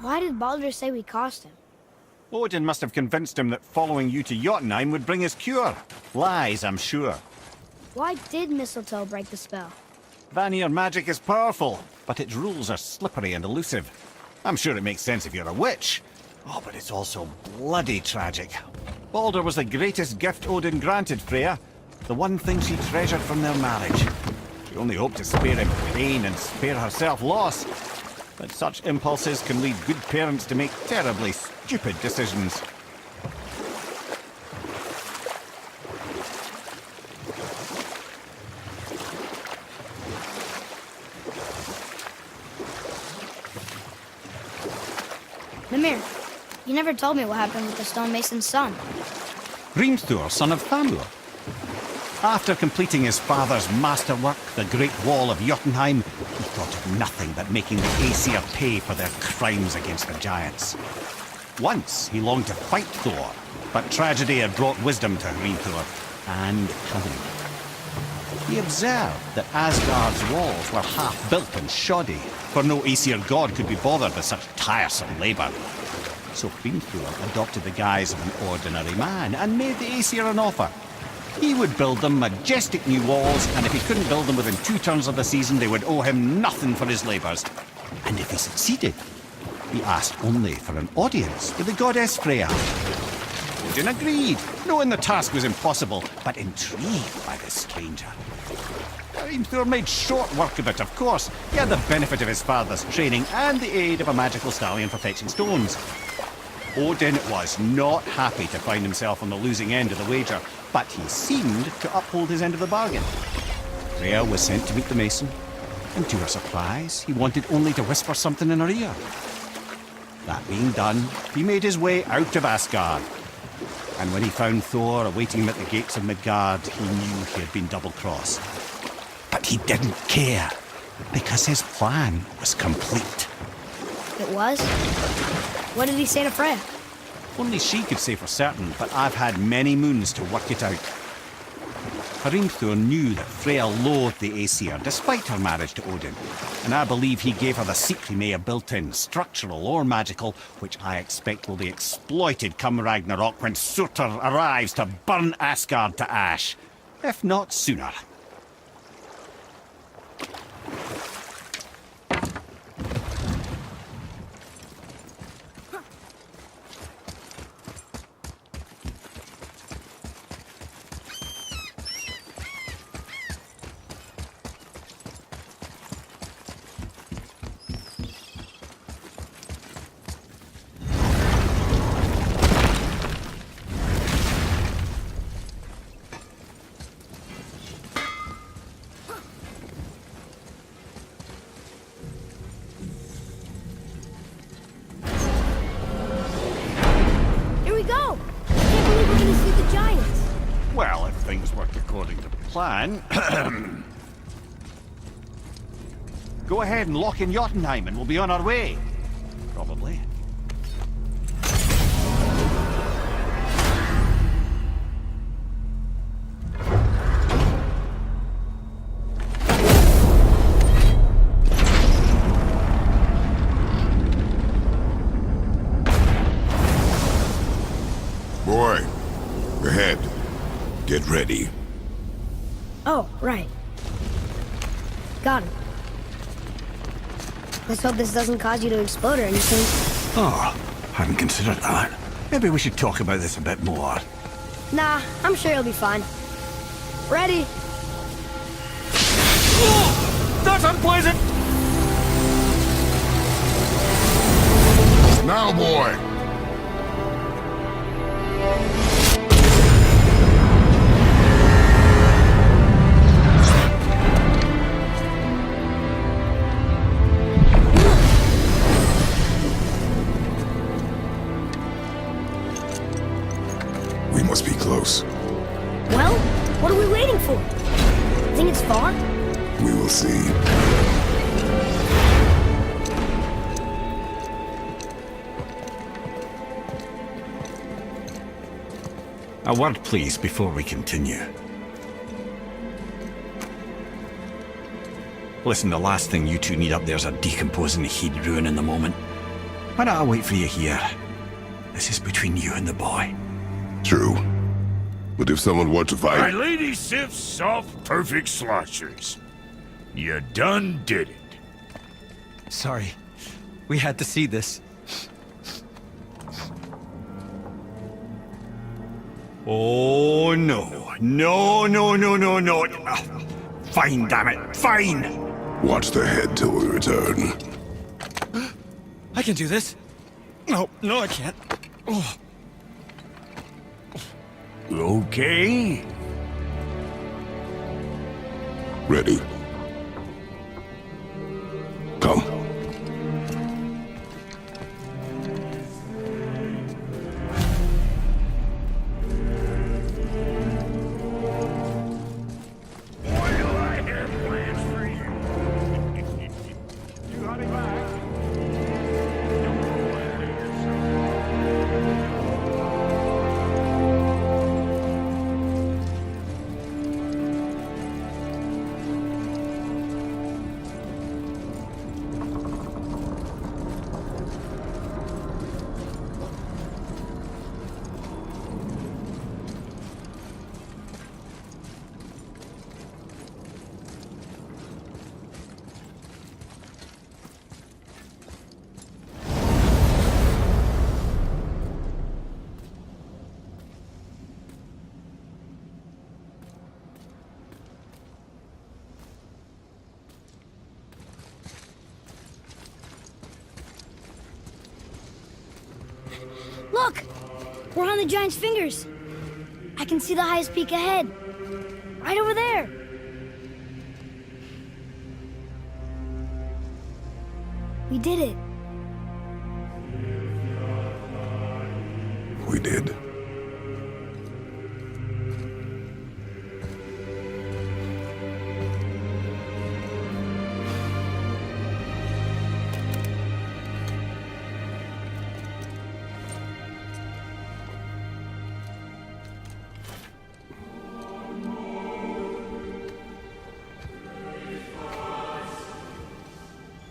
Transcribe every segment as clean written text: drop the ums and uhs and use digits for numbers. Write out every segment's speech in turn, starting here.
Why did Baldur say we cost him? Odin must have convinced him that following you to Jotunheim would bring his cure. Lies, I'm sure. Why did Mistletoe break the spell? Vanir magic is powerful, but its rules are slippery and elusive. I'm sure it makes sense if you're a witch. Oh, but it's also bloody tragic. Baldur was the greatest gift Odin granted Freya. The one thing she treasured from their marriage. She only hoped to spare him pain and spare herself loss. But such impulses can lead good parents to make terribly stupid decisions. Mimir, you never told me what happened with the stonemason's son. Hrimthur, son of Thamur. After completing his father's masterwork, the Great Wall of Jotunheim, he thought of nothing but making the Aesir pay for their crimes against the giants. Once he longed to fight Thor, but tragedy had brought wisdom to Hrimthur, and cunning. He observed that Asgard's walls were half-built and shoddy, for no Aesir god could be bothered with such tiresome labour. So Hrimthur adopted the guise of an ordinary man and made the Aesir an offer. He would build them majestic new walls, and if he couldn't build them within 2 turns of the season, they would owe him nothing for his labours. And if he succeeded, he asked only for an audience with the goddess Freya. Odin agreed, knowing the task was impossible, but intrigued by the stranger. Hrimthur made short work of it, of course. He had the benefit of his father's training and the aid of a magical stallion for fetching stones. Odin was not happy to find himself on the losing end of the wager, but he seemed to uphold his end of the bargain. Freya was sent to meet the mason, and to her surprise, he wanted only to whisper something in her ear. That being done, he made his way out of Asgard. And when he found Thor awaiting him at the gates of Midgard, he knew he had been double-crossed. But he didn't care, because his plan was complete. It was? What did he say to Freya? Only she could say for certain, but I've had many moons to work it out. Hrimthur knew that Freya loathed the Aesir, despite her marriage to Odin, and I believe he gave her the secret he may have built in, structural or magical, which I expect will be exploited come Ragnarok when Surtur arrives to burn Asgard to ash, if not sooner. Well, if things work according to plan... Go ahead and lock in Jotunheim and we'll be on our way. Probably. Boy, ahead. Get ready. Oh, right. Got it. Let's hope this doesn't cause you to explode or anything. Oh, hadn't considered that. Maybe we should talk about this a bit more. Nah, I'm sure you'll be fine. Ready? Oh, that's unpleasant! Now, boy! We must be close. Well, what are we waiting for? Think it's far? We will see. A word, please, before we continue. Listen, the last thing you two need up there is a decomposing heat ruining the moment. Why don't I wait for you here? This is between you and the boy. True. But if someone were to My fight... lady Sif's soft, perfect sloshers. You done did it. Sorry. We had to see this. Oh, no. No, no, no, no, no. Ah, fine, damn it. Fine. Watch the head till we return. I can do this. No, I can't. Oh. Okay. Ready. Come. Boy, do I have plans for you. You got it back. Don't go ahead of yourself. Look! We're on the giant's fingers. I can see the highest peak ahead. Right over there. We did it. We did.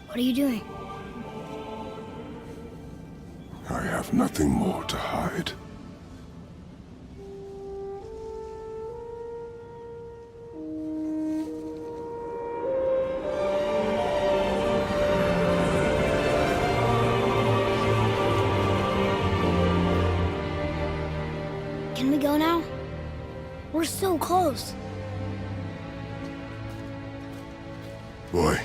What are you doing? I have nothing more to hide. Can we go now? We're so close. Boy.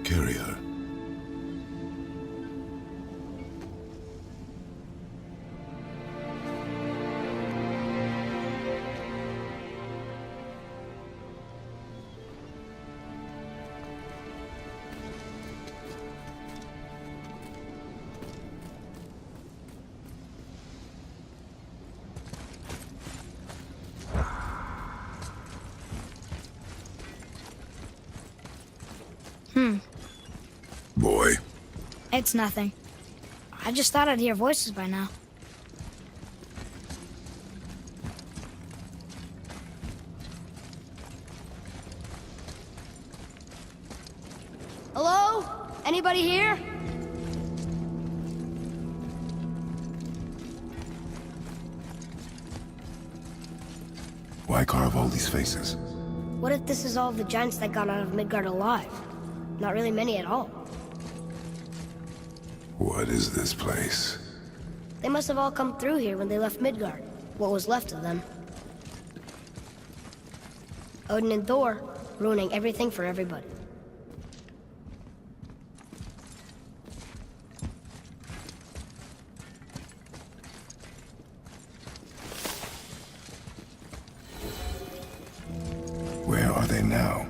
Carry her. Boy. It's nothing. I just thought I'd hear voices by now. Hello? Anybody here? Why carve all these faces? What if this is all the giants that got out of Midgard alive? Not really many at all. What is this place? They must have all come through here when they left Midgard. What was left of them. Odin and Thor, ruining everything for everybody. Where are they now?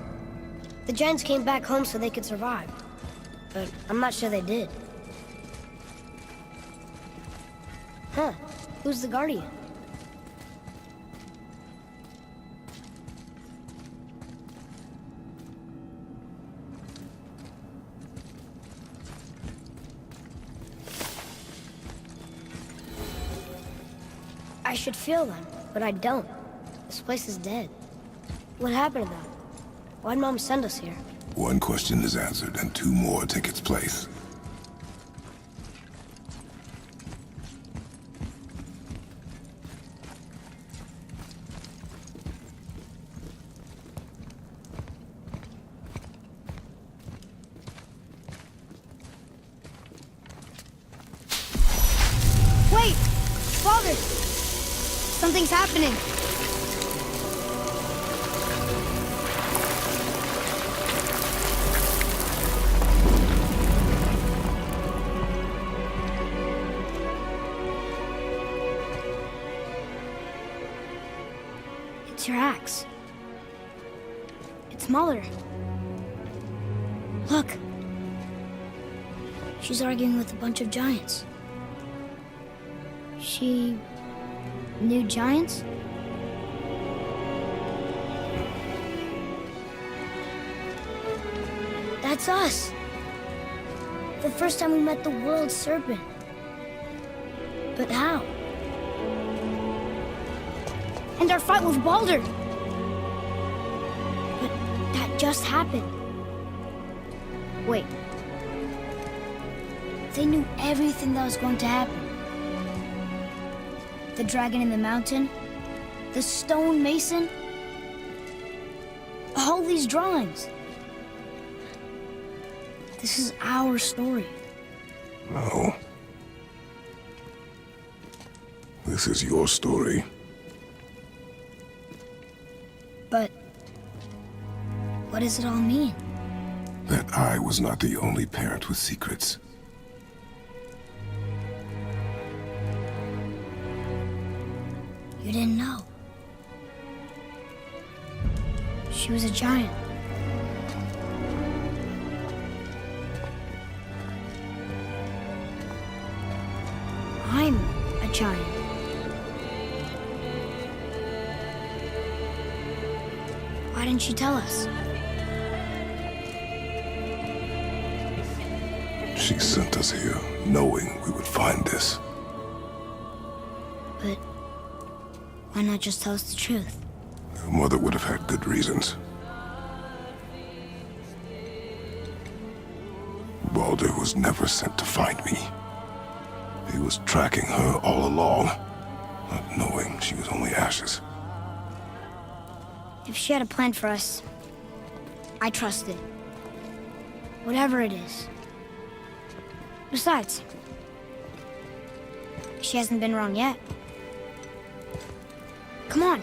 The giants came back home so they could survive. But I'm not sure they did. Huh. Who's the Guardian? I should feel them, but I don't. This place is dead. What happened to them? Why'd Mom send us here? One question is answered, and two more take its place. Wait! Father! Something's happening. It's your axe. It's Mother. Look. She's arguing with a bunch of giants. She knew giants? That's us. The first time we met the world serpent. But how? And our fight with Baldur. But that just happened. Wait. They knew everything that was going to happen. The dragon in the mountain, the stone mason, all these drawings. This is our story. No. This is your story. But what does it all mean? That I was not the only parent with secrets. You didn't know. She was a giant. I'm a giant. Why didn't she tell us? She sent us here, knowing we would find this. But why not just tell us the truth? Your mother would have had good reasons. Baldur was never sent to find me. He was tracking her all along, not knowing she was only ashes. If she had a plan for us, I trust it. Whatever it is. Besides, she hasn't been wrong yet. Come on.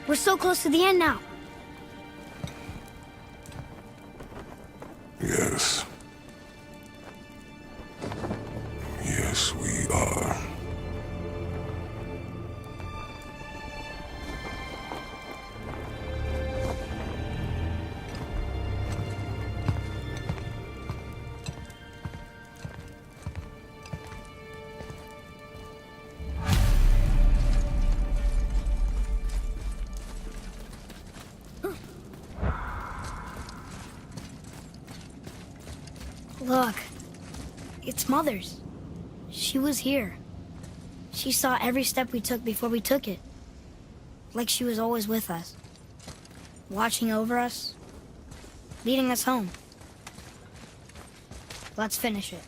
We're so close to the end now. Yes. Yes, we are. Look, it's Mother's. She was here. She saw every step we took before we took it. Like she was always with us. Watching over us. Leading us home. Let's finish it.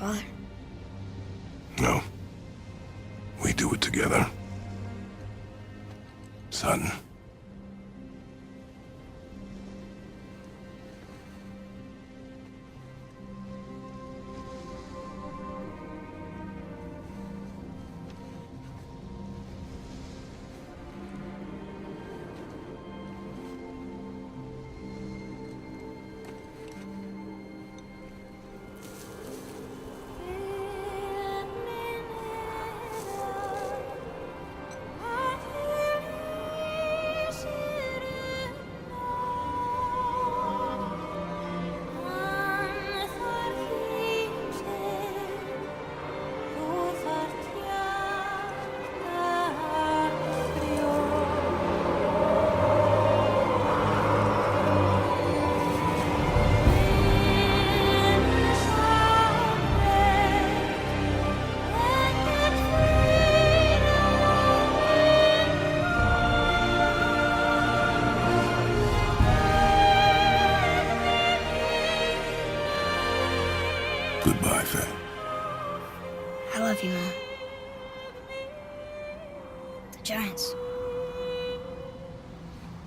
Father? No. We do it together. Son. The giants.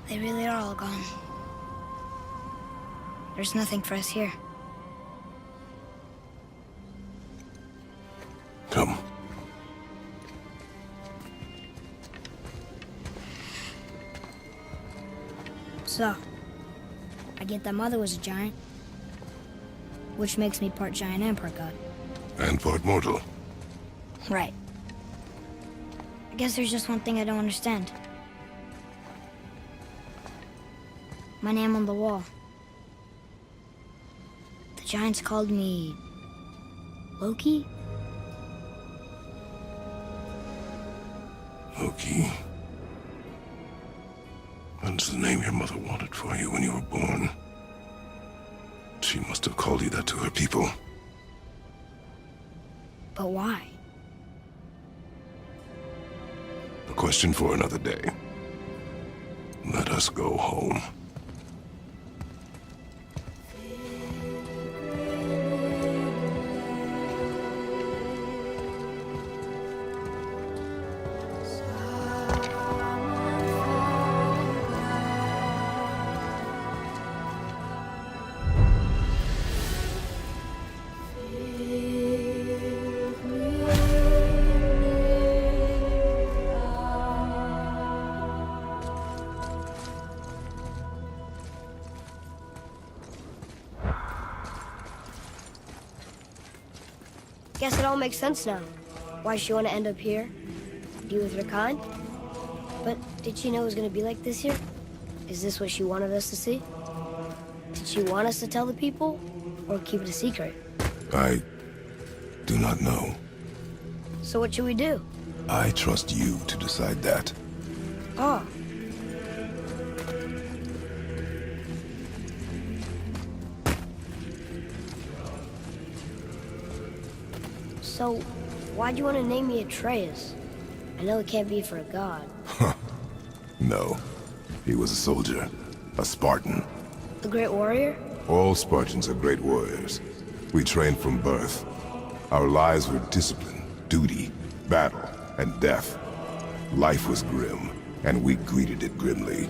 They really are all gone. There's nothing for us here. Come. So, I get that Mother was a giant, which makes me part giant and part god. And part mortal. Right. I guess there's just one thing I don't understand. My name on the wall. The giants called me... Loki? Loki. That's the name your mother wanted for you when you were born. She must have called you that to her people. But why? A question for another day. Let us go home. Guess it all makes sense now. Why she want to end up here? Be with her kind? But did she know it was going to be like this here? Is this what she wanted us to see? Did she want us to tell the people? Or keep it a secret? I do not know. So what should we do? I trust you to decide that. Oh. So, why'd you want to name me Atreus? I know it can't be for a god. No. He was a soldier. A Spartan. The Great Warrior? All Spartans are great warriors. We trained from birth. Our lives were discipline, duty, battle, and death. Life was grim, and we greeted it grimly.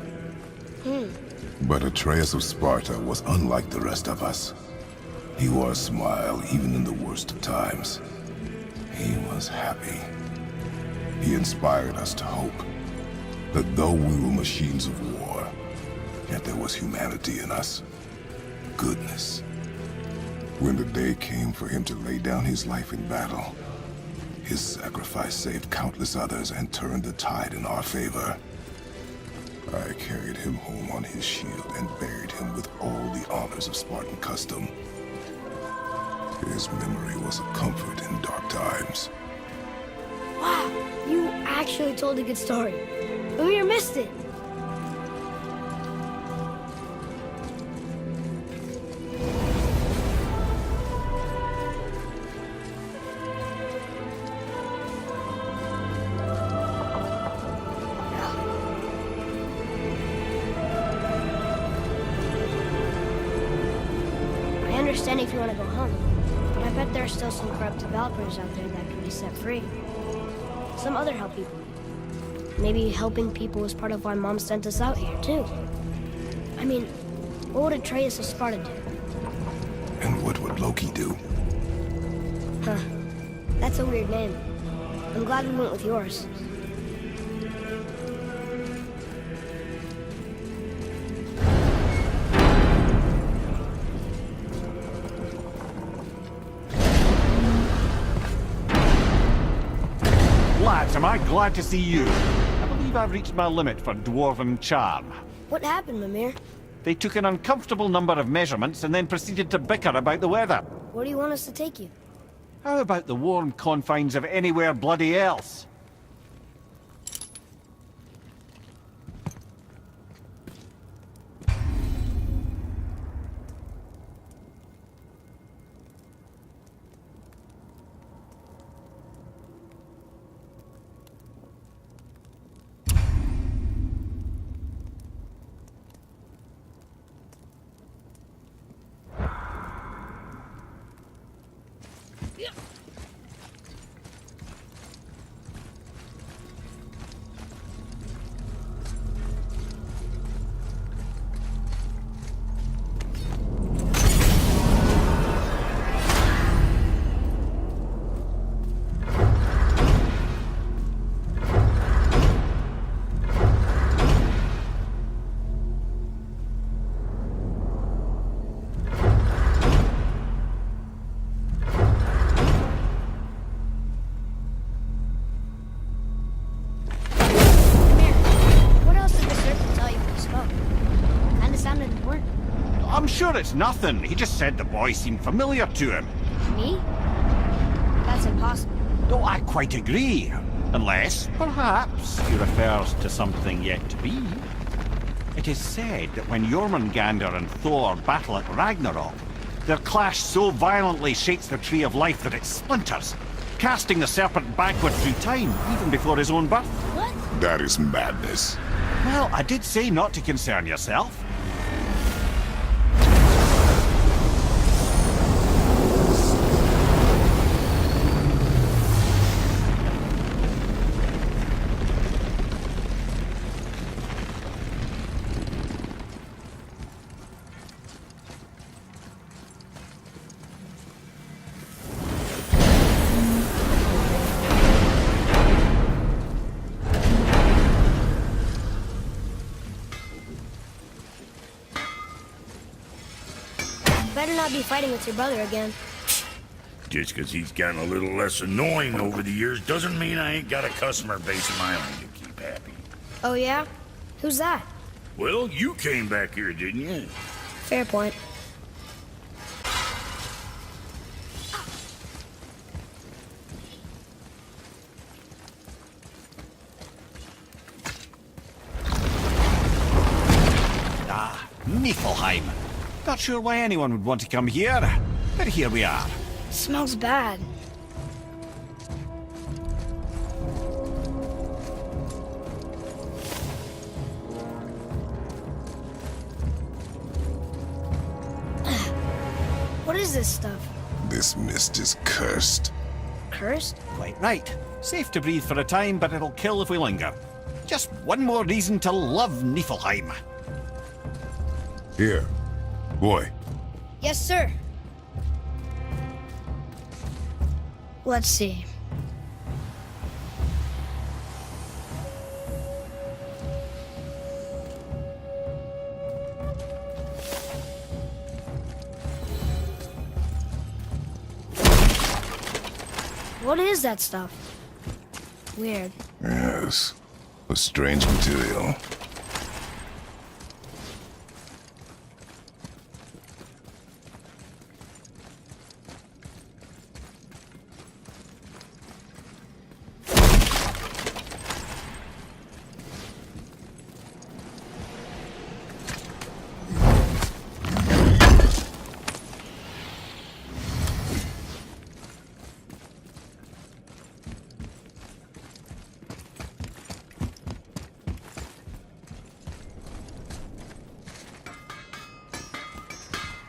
But Atreus of Sparta was unlike the rest of us. He wore a smile even in the worst of times. He was happy. He inspired us to hope that though we were machines of war, yet there was humanity in us. Goodness. When the day came for him to lay down his life in battle, his sacrifice saved countless others and turned the tide in our favor. I carried him home on his shield and buried him with all the honors of Spartan custom. His memory was a comfort in dark times. Wow, you actually told a good story. Amir missed it. I understand if you want to go home, but I bet there are still some corrupt developers out there that can be set free. Some other help people. Maybe helping people was part of why Mom sent us out here, too. I mean, what would Atreus of Sparta do? And what would Loki do? Huh. That's a weird name. I'm glad we went with yours. Lads, am I glad to see you. I believe I've reached my limit for dwarven charm. What happened, Mimir? They took an uncomfortable number of measurements and then proceeded to bicker about the weather. Where do you want us to take you? How about the warm confines of anywhere bloody else? sure it's nothing. He just said the boy seemed familiar to him. Me? That's impossible. Oh, I quite agree. Unless, perhaps, he refers to something yet to be. It is said that when Jormungandr and Thor battle at Ragnarok, their clash so violently shakes the tree of life that it splinters, casting the serpent backward through time, even before his own birth. What? That is madness. Well, I did say not to concern yourself. Better not be fighting with your brother again. Just 'cause he's gotten a little less annoying over the years doesn't mean I ain't got a customer base of my own to keep happy. Oh yeah? Who's that? Well, you came back here, didn't you? Fair point. Ah, Niflheim. Not sure why anyone would want to come here, but here we are. Smells bad. What is this stuff? This mist is cursed. Cursed? Quite right. Safe to breathe for a time, but it'll kill if we linger. Just one more reason to love Niflheim. Here. Boy, Yes, sir. Let's see. What is that stuff? Weird. yes. A strange material.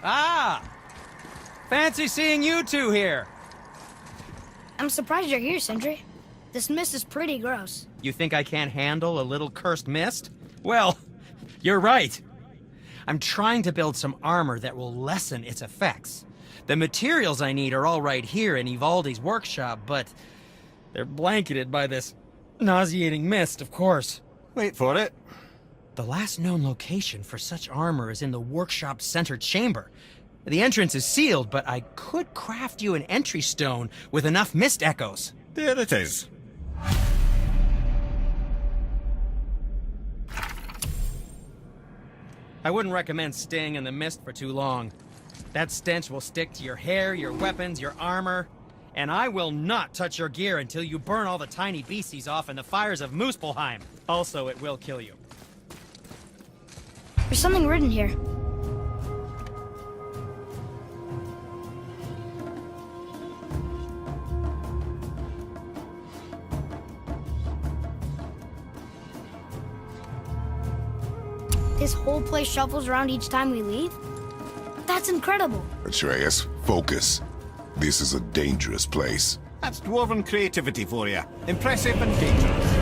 Ah! Fancy seeing you two here. I'm surprised you're here, Sindri. This mist is pretty gross. You think I can't handle a little cursed mist? Well, you're right. I'm trying to build some armor that will lessen its effects. The materials I need are all right here in Ivaldi's workshop, but they're blanketed by this nauseating mist, of course. Wait for it. The last known location for such armor is in the workshop's center chamber. The entrance is sealed, but I could craft you an entry stone with enough mist echoes. There it is. I wouldn't recommend staying in the mist for too long. That stench will stick to your hair, your weapons, your armor. And I will not touch your gear until you burn all the tiny beasties off in the fires of Muspelheim. Also, it will kill you. There's something written here. This whole place shuffles around each time we leave? That's incredible. Atreus, focus. This is a dangerous place. That's dwarven creativity for you. Impressive and dangerous.